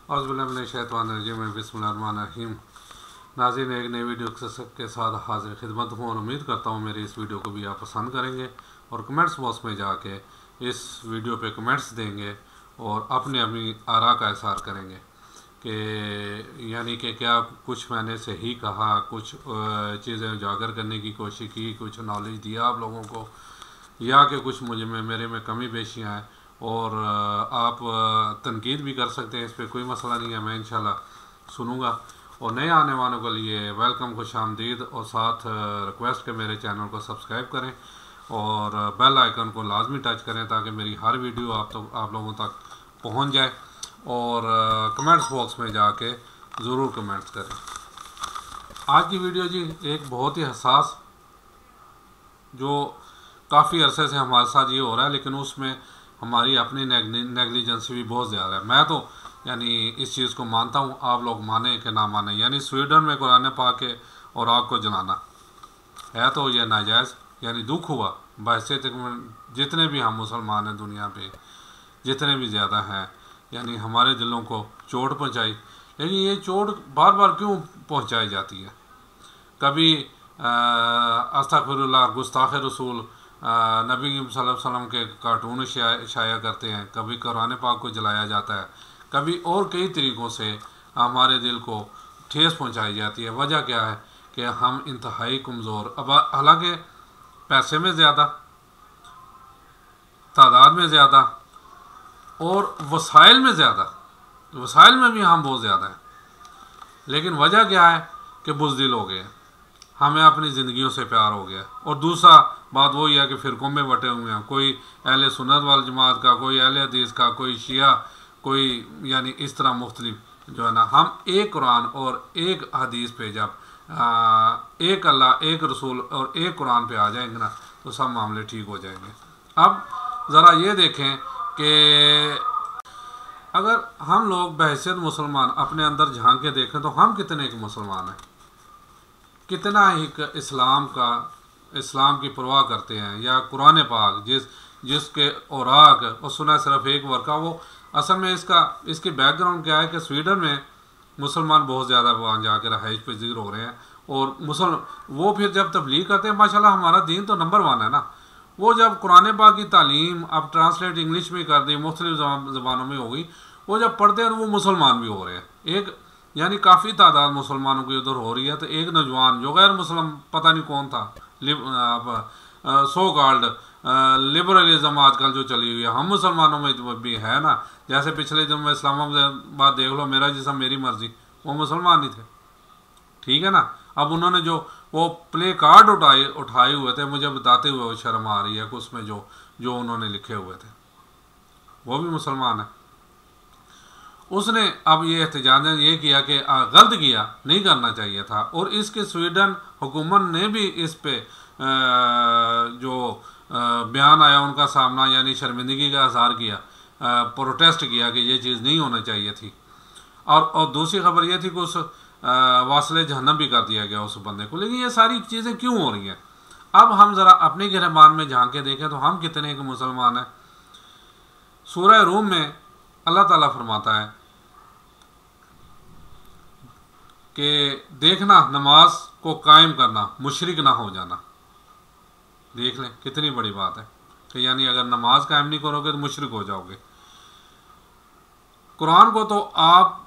औज़ुबिल्लाहि बिस्मिल्लाहिर्रहमानिर्रहीम। नाज़रीन, एक नई वीडियो के साथ हाजिर खिदमत हूँ और उम्मीद करता हूँ मेरी इस वीडियो को भी आप पसंद करेंगे और कमेंट्स बॉक्स में जाके इस वीडियो पे कमेंट्स देंगे और अपनी अपनी आरा का इज़हार करेंगे कि यानी कि क्या कुछ मैंने सही कहा, कुछ चीज़ें उजागर करने की कोशिश की, कुछ नॉलेज दिया आप लोगों को, या कि कुछ मेरे में कमी पेशियाँ हैं। और आप तनकीद भी कर सकते हैं, इस पर कोई मसला नहीं है, मैं इंशाल्लाह सुनूंगा। और नए आने वालों के लिए वेलकम, खुश आमदीद, और साथ रिक्वेस्ट के मेरे चैनल को सब्सक्राइब करें और बेल आइकन को लाजमी टच करें ताकि मेरी हर वीडियो आप लोगों तक पहुंच जाए। और कमेंट्स बॉक्स में जाके ज़रूर कमेंट्स करें। आज की वीडियो जी एक बहुत ही हसास, जो काफ़ी अरसे से हमारे साथ ये हो रहा है, लेकिन उसमें हमारी अपनी नेग्लिजेंसी भी बहुत ज़्यादा है। मैं तो यानी इस चीज़ को मानता हूँ, आप लोग माने कि ना माने, यानी स्वीडन में कुरान पाक के और आग को जलाना है तो यह नाजायज़, यानी दुख हुआ बहैसियत जितने भी हम मुसलमान हैं दुनिया पे, जितने भी ज़्यादा हैं, यानी हमारे दिलों को चोट पहुँचाई। लेकिन ये चोट बार बार क्यों पहुँचाई जाती है? कभी अस्तगफिरुल्लाह, गुस्ताख रसूल, नबी सल्लल्लाहु अलैहि वसल्लम के कार्टून शाया करते हैं, कभी कुरान पाक को जलाया जाता है, कभी और कई तरीक़ों से हमारे दिल को ठेस पहुंचाई जाती है। वजह क्या है कि हम इंतहाई कमज़ोर, अब हालांकि पैसे में ज़्यादा, तादाद में ज़्यादा और वसाइल में ज़्यादा, वसाइल में भी हम बहुत ज़्यादा हैं, लेकिन वजह क्या है कि बुज़दिल हो गए, हमें अपनी ज़िंदगियों से प्यार हो गया। और दूसरा बात वही है कि फ़िरक़ों में बटे हुए हैं, कोई अहले सुन्नत वाल जमात का, कोई अहले हदीस का, कोई शिया, कोई यानी इस तरह मुख्तलिफ जो है ना। हम एक कुरान और एक हदीस पे जब एक अल्लाह, एक रसूल और एक कुरान पे आ जाएंगे ना, तो सब मामले ठीक हो जाएंगे। अब ज़रा ये देखें कि अगर हम लोग बहैसियत मुसलमान अपने अंदर झांक के देखें तो हम कितने एक मुसलमान हैं, कितना ही इस्लाम की परवाह करते हैं, या कुरान पाक जिसके औराक और सुना सिर्फ एक वर्का। वो असल में इसकी बैकग्राउंड क्या है कि स्वीडन में मुसलमान बहुत ज़्यादा वहाँ जाकर रहाइश पजीर हो रहे हैं, और वो फिर जब तबलीग करते हैं, माशाल्लाह हमारा दीन तो नंबर 1 है ना, वो जब कुरान पाक की तालीम अब ट्रांसलेट इंग्लिश में कर दी, मुख्तलिफ ज़बानों में हो गई, वो जब पढ़ते हैं तो वो मुसलमान भी हो रहे हैं। एक यानी काफ़ी तादाद मुसलमानों की उधर हो रही है। तो एक नौजवान जो गैर मुसलमान, पता नहीं कौन था, सो कॉल्ड लिबरलिज्म आजकल जो चली हुई है, हम मुसलमानों में भी है ना। जैसे पिछले दिन में इस्लामाबाद देख लो, मेरा जिसम मेरी मर्जी, वो मुसलमान ही थे, ठीक है ना। अब उन्होंने जो वो प्ले कार्ड उठाए हुए थे, मुझे बताते हुए वो शर्म आ रही है कि उसमें जो उन्होंने लिखे हुए थे वो भी मुसलमान है। उसने अब ये एहतजाज ये किया कि गलत किया, नहीं करना चाहिए था। और इसके स्वीडन हुकूमत ने भी इस पे जो बयान आया उनका सामना, यानी शर्मिंदगी का इज़हार किया, प्रोटेस्ट किया कि ये चीज़ नहीं होना चाहिए थी। और दूसरी खबर ये थी कि उस वासले जहन्नम भी कर दिया गया उस बंदे को। लेकिन ये सारी चीज़ें क्यों हो रही हैं? अब हम ज़रा अपने गिरबान में झांक के देखें तो हम कितने के मुसलमान हैं। सूरह रूम में अल्लाह ताला फरमाता है कि देखना, नमाज को कायम करना, मुशरिक ना हो जाना। देख लें कितनी बड़ी बात है कि यानी अगर नमाज कायम नहीं करोगे तो मुशरिक हो जाओगे। कुरान को तो आप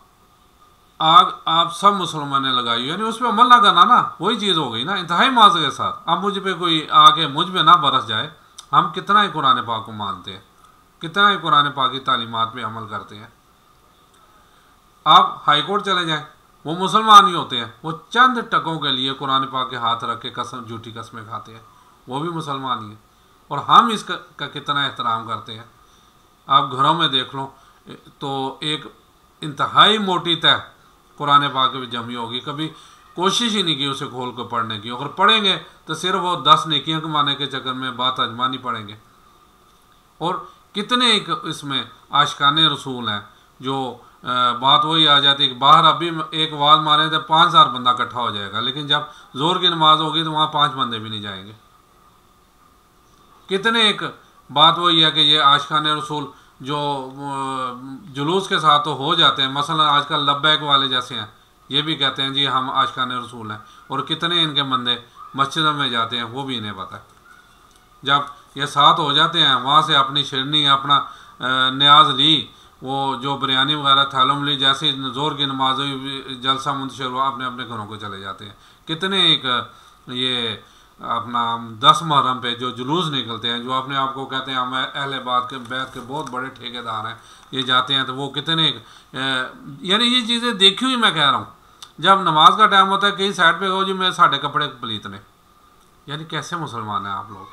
सब मुसलमान ने लगाई, यानी उस पर अमल ना करना ना, वही चीज़ हो गई ना, इंतहाई माज के साथ। अब मुझ पे कोई आके मुझ पे ना बरस जाए, हम कितना ही कुरान पाक को मानते हैं, कितना ही कुरान पाक की तालीमात पे अमल करते हैं। आप हाई कोर्ट चले जाएं, वो मुसलमान ही होते हैं, वो चंद टकों के लिए कुरान पाक के हाथ रख के झूठी कस्में खाते हैं, वो भी मुसलमान ही है। और हम इसका कितना एहतराम करते हैं। आप घरों में देख लो तो एक इंतहाई मोटी तह कुरान पाक में जमी होगी, कभी कोशिश ही नहीं की उसे खोल कर पढ़ने की। अगर पढ़ेंगे तो सिर्फ वो 10 नेकियां कमाने के चक्कर में बात अजमानी पढ़ेंगे। और कितने एक इसमें आशिकाने रसूल हैं जो बात वही आ जाती है कि बाहर अभी एक आवाज़ मारे तो 5000 बंदा इकट्ठा हो जाएगा, लेकिन जब जोर की नमाज होगी तो वहाँ 5 बंदे भी नहीं जाएंगे। कितने एक बात वही है कि ये आशिकाने रसूल जो जुलूस के साथ तो हो जाते हैं, मसलन आजकल लब्बैक वाले जैसे हैं, ये भी कहते हैं जी हम आशिकाने रसूल हैं, और कितने इनके बंदे मस्जिदों में जाते हैं वो भी इन्हें पता है। जब ये साथ हो जाते हैं, वहाँ से अपनी शिरनी, अपना न्याज ली, वो जो बिरयानी वगैरह थालों में ली, जैसे जोर की नमाज हुई, जलसा मुंतशिर हुआ, अपने अपने घरों को चले जाते हैं। कितने एक ये अपना 10 मुहर्रम पे जो जुलूस निकलते हैं, जो अपने आप को कहते हैं हम अहले बैत के बहुत बड़े ठेकेदार हैं, ये जाते हैं, तो वो कितने यानी ये चीज़ें देखी हुई मैं कह रहा हूँ। जब नमाज का टाइम होता है, कहीं साइड पे हो जी मैं साढ़े कपड़े पलीत ने, यानी कैसे मुसलमान हैं आप लोग?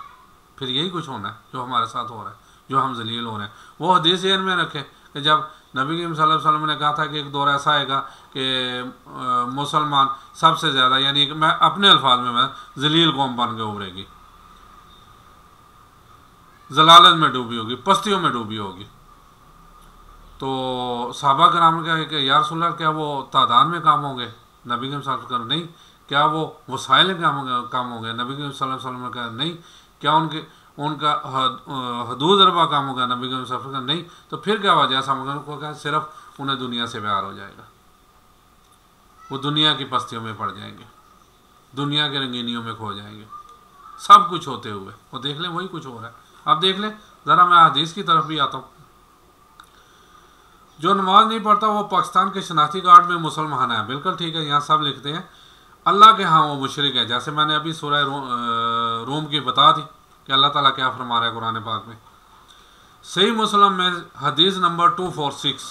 फिर यही कुछ होना है जो हमारे साथ हो रहा है, जो हम जलील हो रहे हैं। वो हदीस ज़हन में रखें कि जब नबी करीम सल्लल्लाहु अलैहि वसल्लम ने कहा था कि एक दौर ऐसा आएगा कि मुसलमान सबसे ज़्यादा, यानी कि मैं अपने अल्फाज में, मैं जलील कौम बन के उभरेगी, जलालत में डूबी होगी, पस्तियों में डूबी होगी। तो सहाबा कराम ने कहा कि या रसूल अल्लाह क्या वो तादाद में काम होंगे? नबी करीम सल्लल्लाहु अलैहि वसल्लम नहीं। क्या वो वसाइल में काम होंगे? नबी करीम सल्लल्लाहु अलैहि वसल्लम ने कहा नहीं। क्या उनका हदूद अरबा काम होगा? नबी करीम सल्लल्लाहु अलैहि वसल्लम नहीं। तो फिर क्या वजह? को कहा सिर्फ उन्हें दुनिया से प्यार हो जाएगा, वो दुनिया की पस्तियों में पड़ जाएंगे, दुनिया के रंगीनियों में खो जाएंगे, सब कुछ होते हुए। वो देख लें वही कुछ हो रहा है। अब देख लें ज़रा, मैं हदीस की तरफ भी आता हूँ। जो नमाज नहीं पढ़ता वो पाकिस्तान के शनाख्ती कार्ड में मुसलमान है, बिल्कुल ठीक है, यहाँ सब लिखते हैं। अल्लाह के हाँ वो मुशरिक है, जैसे मैंने अभी सूरह रूम की बता दी कि अल्लाह ताला क्या फरमा रहा है कुरान पाक में। सही मुस्लिम में हदीस नंबर 246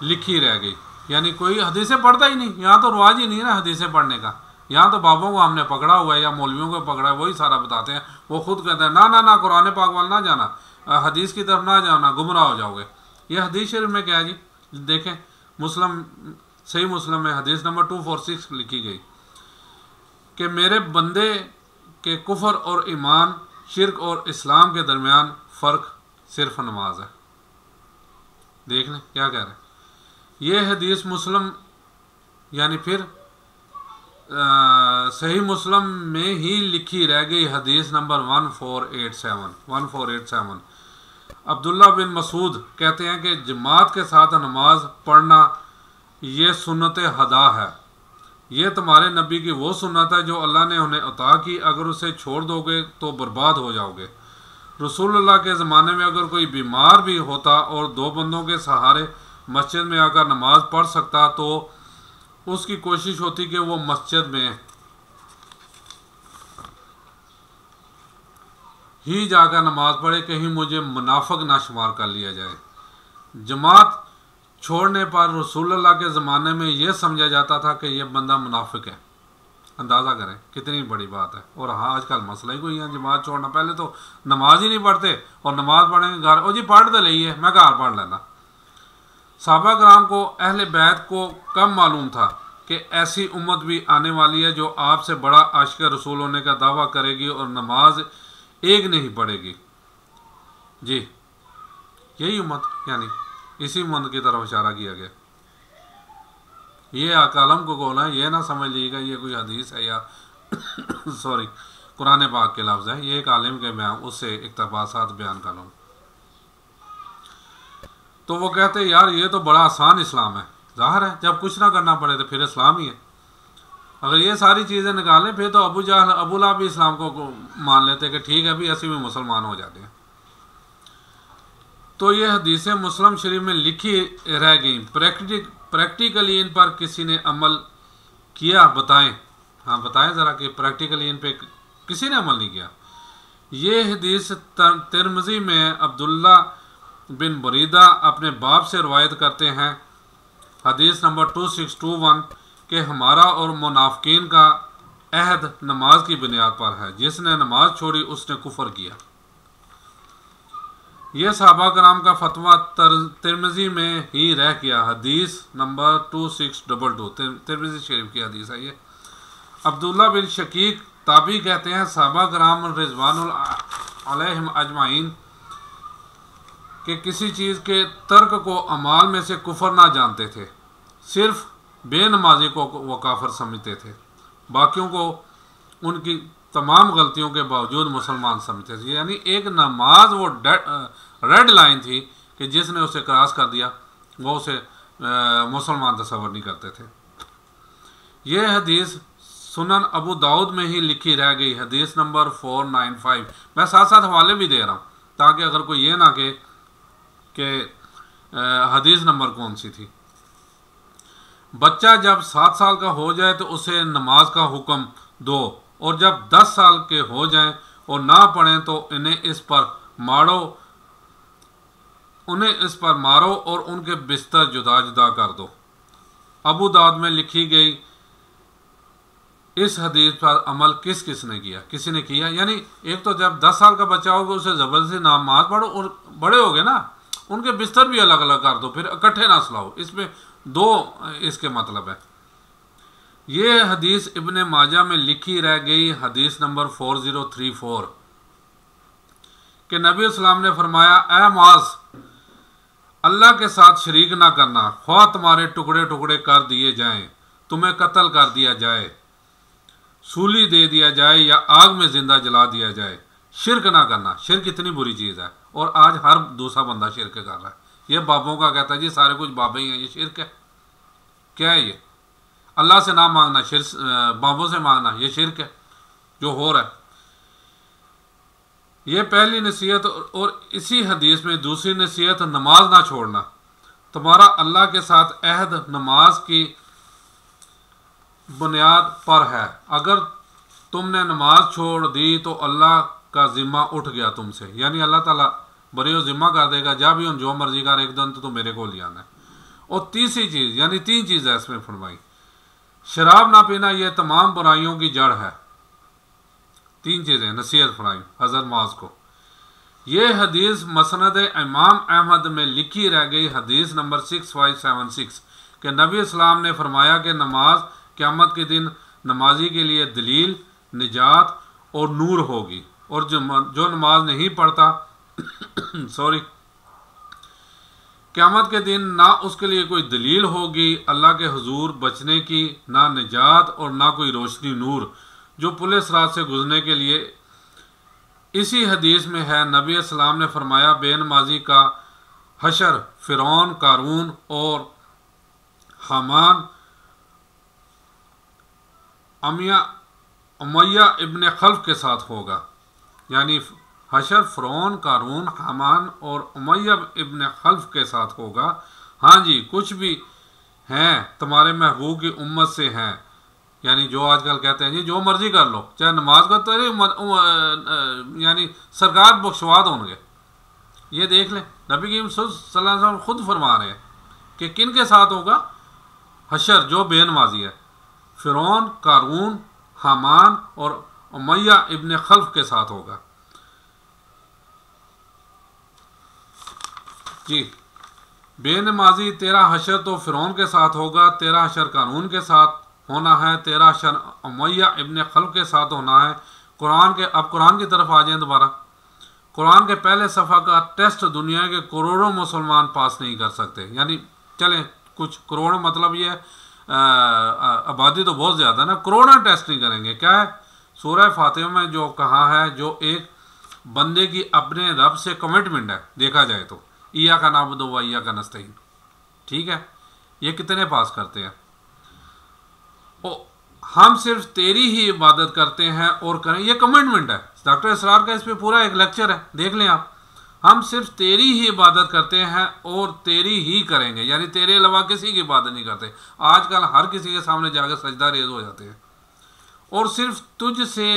लिखी रह गई, यानी कोई हदीसें पढ़ता ही नहीं। यहाँ तो रवाज ही नहीं है ना हदीसें पढ़ने का। यहाँ तो बाबों को हमने पकड़ा हुआ है या मौलवियों को पकड़ा है, वही सारा बताते हैं। वो खुद कहते हैं ना ना ना कुरान पाक वाला ना जाना, हदीस की तरफ ना जाना, गुमराह हो जाओगे। ये हदीस शरीफ में क्या है जी? देखें, मुस्लिम, सही मुस्लिम में हदीस नंबर 246 लिखी गई कि मेरे बंदे के कुफर और ईमान, शिरक और इस्लाम के दरमियान फ़र्क सिर्फ नमाज है। देख लें क्या कह रहे हैं। ये हदीस मुस्लिम, यानी फिर सही मुस्लिम में ही लिखी रह गई, हदीस नंबर 1487। अब्दुल्ला बिन मसूद कहते हैं कि जमात के साथ नमाज पढ़ना ये सुन्नत हदा है। ये तुम्हारे नबी की वो सुन्नत है जो अल्लाह ने उन्हें अता की, अगर उसे छोड़ दोगे तो बर्बाद हो जाओगे। रसूलुल्लाह के ज़माने में अगर कोई बीमार भी होता और दो बंदों के सहारे मस्जिद में आकर नमाज पढ़ सकता तो उसकी कोशिश होती कि वो मस्जिद में ही जाकर नमाज पढ़े, कहीं मुझे मुनाफिक ना शुमार कर लिया जाए। जमात छोड़ने पर रसूलुल्लाह के ज़माने में यह समझा जाता था कि यह बंदा मुनाफिक है। अंदाज़ा करें कितनी बड़ी बात है। और हाँ, आजकल मसला ही कोई है जमात छोड़ना। पहले तो नमाज ही नहीं पढ़ते, और नमाज पढ़ेंगे घर, ओ जी पढ़ तो लीजिए, मैं घर पढ़ लेना। सहाबा कराम को, अहले बैत को कम मालूम था कि ऐसी उम्मत भी आने वाली है जो आपसे बड़ा आशिक रसूल होने का दावा करेगी और नमाज एक नहीं पड़ेगी। जी, यही उम्मत, यानी इसी उम्मत की तरफ इशारा किया गया। ये आकालम को बोला है, ये ना समझ लीजिएगा ये कोई हदीस है या सॉरी कुरान पाक के लफ्ज़ है। ये एक आलिम के बयान, उससे इक़्तिबासात बयान कर लूँ। तो वो कहते हैं यार ये तो बड़ा आसान इस्लाम है। ज़ाहिर है जब कुछ ना करना पड़े तो फिर इस्लाम ही है। अगर ये सारी चीज़ें निकालें फिर तो अबू जहल, अबू लहब भी इस्लाम को मान लेते कि ठीक है भी, ऐसे भी मुसलमान हो जाते हैं। तो ये हदीसें मुस्लिम शरीफ में लिखी रह गई। प्रैक्टिकली इन पर किसी ने अमल किया? बताएं। हाँ बताएं ज़रा कि प्रैक्टिकली इन पे किसी ने अमल नहीं किया। ये हदीस तिरमिज़ी में अब्दुल्ला बिन बरीदा अपने बाप से रवायत करते हैं, हदीस नंबर 2621, कि हमारा और मुनाफिकीन का अहद नमाज की बुनियाद पर है। जिसने नमाज छोड़ी उसने कुफर किया। यह सहाबा कराम का फतवा तिरमिज़ी में ही रह गया। हदीस नंबर 2622 तिरमिज़ी शरीफ की हदीस है ये। अब्दुल्ला बिन शकीक ताबी कहते हैं सहाबा कराम रिज़वानुल अलैहिम अजमाइन कि किसी चीज़ के तर्क को अमाल में से कुफर ना जानते थे। सिर्फ बेनमाजी को वो काफिर समझते थे, बाकियों को उनकी तमाम गलतियों के बावजूद मुसलमान समझते थे। यानी एक नमाज वो रेड लाइन थी कि जिसने उसे क्रॉस कर दिया वो उसे मुसलमान तस्वर नहीं करते थे। ये हदीस सुनन अबू दाऊद में ही लिखी रह गई, हदीस नंबर 495। मैं साथ साथ हवाले भी दे रहा हूँ ताकि अगर कोई ये ना कहे कि हदीस नंबर कौन सी थी। बच्चा जब 7 साल का हो जाए तो उसे नमाज का हुक्म दो, और जब 10 साल के हो जाएं और ना पढ़ें तो उन्हें इस पर मारो और उनके बिस्तर जुदा जुदा कर दो। अबू दाऊद में लिखी गई इस हदीस पर अमल किस किस ने किया? किसी ने किया। यानी एक तो जब 10 साल का बच्चा होगा उसे ज़बरदस्ती नमाज पढ़ो, और बड़े हो गए ना उनके बिस्तर भी अलग अलग कर दो, फिर इकट्ठे ना सुलाओ। इसमें 2 इसके मतलब है। ये हदीस इब्ने माजा में लिखी रह गई, हदीस नंबर 4034 कि नबी इस्लाम ने फरमाया, ए मुआज़, अल्लाह के साथ शरीक ना करना, ख्वाह तुम्हारे टुकड़े टुकड़े कर दिए जाएं, तुम्हें कत्ल कर दिया जाए, सूली दे दिया जाए या आग में जिंदा जला दिया जाए, शिरक ना करना। शिरक इतनी बुरी चीज़ है और आज हर दूसरा बंदा शिरक कर रहा है। ये बाबों का कहता है जी सारे कुछ बाबे ही हैं, ये शिरक है। क्या है ये? अल्लाह से ना मांगना, बाबों से मांगना, ये शिरक है जो हो रहा है। ये पहली नसीहत। और इसी हदीस में दूसरी नसीहत, नमाज ना छोड़ना। तुम्हारा अल्लाह के साथ अहद नमाज की बुनियाद पर है। अगर तुमने नमाज छोड़ दी तो अल्लाह का जिम्मा उठ गया तुमसे, यानी अल्लाह ताला बरे जिम्मा कर देगा, जा भी उन जो मर्जी कर, एक दिन तो मेरे को लिया है। और तीसरी चीज़, यानी 3 चीज़ें इसमें फरमाई। शराब ना पीना ये तमाम बुराइयों की जड़ है। 3 चीज़ें नसीहत फरमाई हज़रत मुआज़ को। ये हदीस मसनद इमाम अहमद में लिखी रह गई, हदीस नंबर 6576 कि नबी इस्लाम ने फरमाया कि नमाज क़यामत के दिन नमाजी के लिए दलील, निजात और नूर होगी, और जो नमाज नहीं पढ़ता क़यामत के दिन ना उसके लिए कोई दलील होगी अल्लाह के हुजूर बचने की, ना निजात और ना कोई रोशनी नूर जो पुलिस रात से गुजरने के लिए। इसी हदीस में है, नबी अस्सलाम ने फरमाया, बेनमाजी का हशर फ़िरौन, कारून और हामान उमैया इब्न खल्फ के साथ होगा। यानी हशर फ़िरौन, कारून, हामान और उमैया इब्न खल्फ के साथ होगा। हाँ जी, कुछ भी हैं तुम्हारे महबूब की उम्मत से हैं, यानी जो आजकल कहते हैं जी जो मर्जी कर लो, चाहे नमाज का तो यानी सरकार बख्शवा दोगे। ये देख लें, नबी करीम सल्लल्लाहु अलैहि वसल्लम खुद फरमा रहे हैं कि किन के साथ होगा हशर, जो बेनमाजी है, फ़िरौन, कारून, हामान और उमैया इब्न खल्फ के साथ होगा। जी, बेनमाजी तेरा हशर तो फ़िरौन के साथ होगा, तेरा हशर कारून के साथ होना है, तेरा हशर उमैया इब्न खल्फ के साथ होना है। कुरान के, अब कुरान की तरफ आ जाएं दोबारा। कुरान के पहले सफ़ा का टेस्ट दुनिया के करोड़ों मुसलमान पास नहीं कर सकते। यानी चलें कुछ करोड़, मतलब ये आबादी तो बहुत ज़्यादा ना, करोड़ों टेस्ट नहीं करेंगे। क्या है सूरह फातिहा में जो कहा है, जो एक बंदे की अपने रब से कमिटमेंट है, देखा जाए तो इय्या का नाबुदु व इय्या का नस्तईन, ठीक है, ये कितने पास करते हैं? हम सिर्फ तेरी ही इबादत करते हैं और करें, ये कमिटमेंट है। डॉक्टर इसरार का इस पर पूरा एक लेक्चर है, देख लें आप। हम सिर्फ तेरी ही इबादत करते हैं और तेरी ही करेंगे, यानी तेरे अलावा किसी की इबादत नहीं करते। आजकल हर किसी के सामने जाकर सजदा रेज हो जाते हैं और सिर्फ तुझ से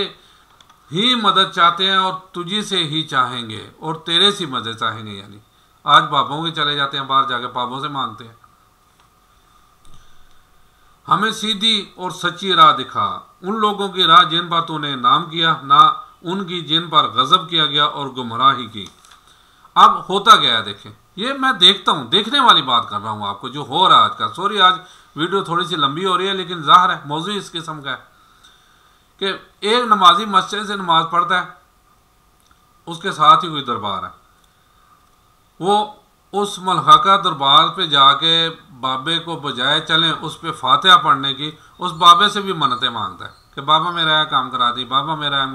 ही मदद चाहते हैं और तुझी से ही चाहेंगे और तेरे से मदद चाहेंगे। यानी आज बाबों के चले जाते हैं, बाहर जाकर बाबों से मांगते हैं। हमें सीधी और सच्ची राह दिखा, उन लोगों की राह जिन पर तूने इनाम किया, ना उनकी जिन पर गजब किया गया और गुमराही की। अब होता गया है, देखें, ये मैं देखता हूँ, देखने वाली बात कर रहा हूँ आपको, जो हो रहा है आज का। सॉरी आज वीडियो थोड़ी सी लंबी हो रही है, लेकिन ज़ाहिर है मौजू इस किस्म का है कि एक नमाजी मस्जिद से नमाज पढ़ता है, उसके साथ ही कोई दरबार है, वो उस मलहका दरबार पे जाके बाबे को बजाय चलें उस पर फातिहा पढ़ने की, उस बाबे से भी मन्नतें मांगता है कि बाबा मेरा यह काम करा दी, बाबा मेरा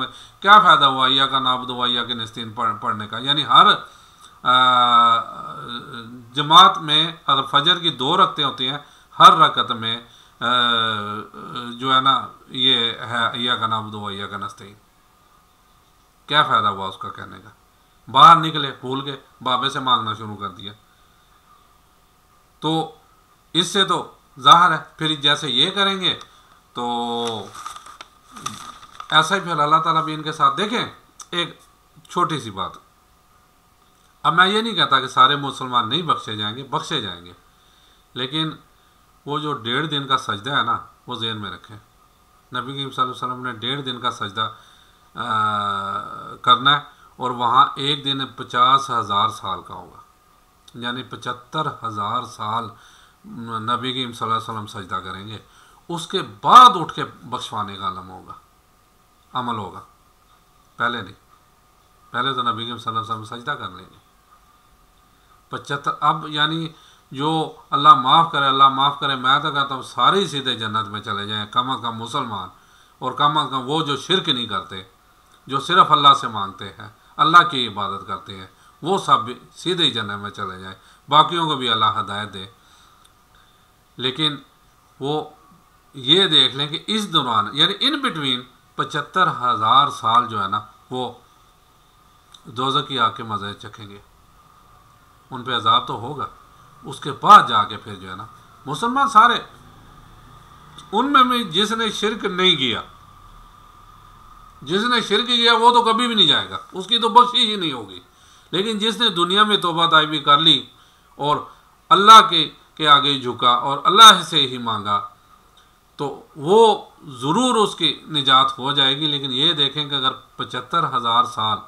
क्या फ़ायदा हुआ या का नाबुद वैया के नस्तीन पढ़ने का। यानी हर जमात में अगर फजर की 2 रकतें होती हैं, हर रकत में जो है ना ये है या का नाबुद वैया का नस्तीन, क्या फ़ायदा हुआ उसका कहने का। बाहर निकले भूल के बाबे से मांगना शुरू कर दिया। तो इससे तो ज़ाहिर है फिर जैसे ये करेंगे तो ऐसा ही फिर अल्लाह ताला भी इनके साथ। देखें एक छोटी सी बात, अब मैं ये नहीं कहता कि सारे मुसलमान नहीं बख्शे जाएंगे, बख्शे जाएंगे, लेकिन वो जो 1.5 दिन का सजदा है ना वो ज़हन में रखें। नबी करीम सल्लल्लाहु अलैहि वसल्लम ने 1.5 दिन का सजदा करना है और वहाँ एक दिन 50,000 साल का होगा, यानी 75,000 साल नबी करीम सल्लल्लाहु अलैहि वसल्लम सजदा करेंगे, उसके बाद उठ के बख्शवाने का अमल होगा, पहले नहीं। पहले तो नबी करीम सल्लल्लाहु अलैहि वसल्लम सजदा कर लेंगे 75। अब यानी जो अल्लाह माफ़ करे, अल्लाह माफ़ करे, मैं तो कहता हूँ सारे ही सीधे जन्नत में चले जाएँ, कम अज़ कम मुसलमान, और कम अज़ कम वो जो शिरक नहीं करते, जो सिर्फ़ अल्लाह से मांगते हैं, अल्लाह की इबादत करते हैं, वो सब भी सीधे ही जन्नत में चले जाएँ। बाकियों को भी अल्लाह हदायत दे। लेकिन वो ये देख लें कि इस दौरान यानी इन बिटवीन 75,000 साल जो है ना वो दोज़ख की आग के मज़े चखेंगे, उन पे अजाब तो होगा। उसके बाद जाके फिर जो है ना मुसलमान सारे, उनमें भी जिसने शिरक नहीं किया, जिसने शिरक किया वो तो कभी भी नहीं जाएगा, उसकी तो बख्शिश ही नहीं होगी। लेकिन जिसने दुनिया में तौबा ताइबी कर ली और अल्लाह के आगे झुका और अल्लाह से ही मांगा, तो वो ज़रूर उसकी निजात हो जाएगी। लेकिन ये देखें कि अगर 75,000 साल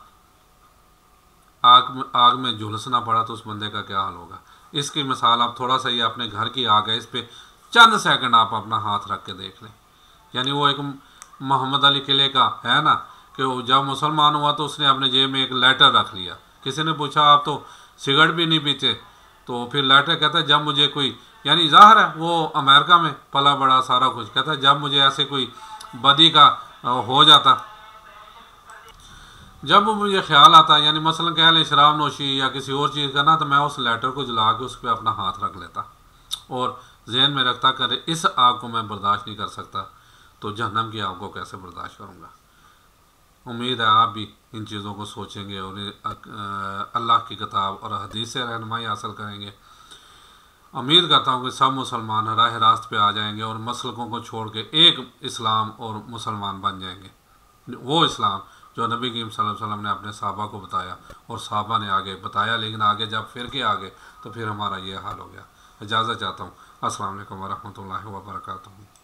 आग में झुलसना पड़ा तो उस बंदे का क्या हाल होगा। इसकी मिसाल आप थोड़ा सा ये अपने घर की आग है, इस पर चंद सेकंड आप अपना हाथ रख के देख लें। यानी वो एक मोहम्मद अली किले का है ना कि वो जब मुसलमान हुआ तो उसने अपने जेब में एक लेटर रख लिया। किसी ने पूछा आप तो सिगरेट भी नहीं पीते, तो फिर लेटर कहता है जब मुझे कोई, यानी ज़ाहिर है वो अमेरिका में पला बड़ा सारा कुछ, कहता है जब मुझे ऐसे कोई बदी का हो जाता, जब मुझे ख्याल आता, यानी मसलन कह लें शराब नोशी या किसी और चीज़ का ना, तो मैं उस लेटर को जला के उस पर अपना हाथ रख लेता और जहन में रखता कर इस आग को मैं बर्दाश्त नहीं कर सकता तो जहन्नम की आग को कैसे बर्दाश्त करूँगा। उम्मीद है आप भी इन चीज़ों को सोचेंगे और अल्लाह की किताब और हदीस से रहनुमाई हासिल करेंगे। उम्मीद करता हूँ कि सब मुसलमान राह रास्त पे आ जाएंगे और मसलकों को छोड़ के एक इस्लाम और मुसलमान बन जाएंगे, वो इस्लाम जो नबी करीम सल्लल्लाहु अलैहि वसल्लम ने अपने सहाबा को बताया और सहाबा ने आगे बताया। लेकिन आगे जब फिर के आगे तो फिर हमारा ये हाल हो गया। इजाज़त चाहता हूँ। अस्सलाम वालेकुम व रहमतुल्लाहि व बरकातुहू।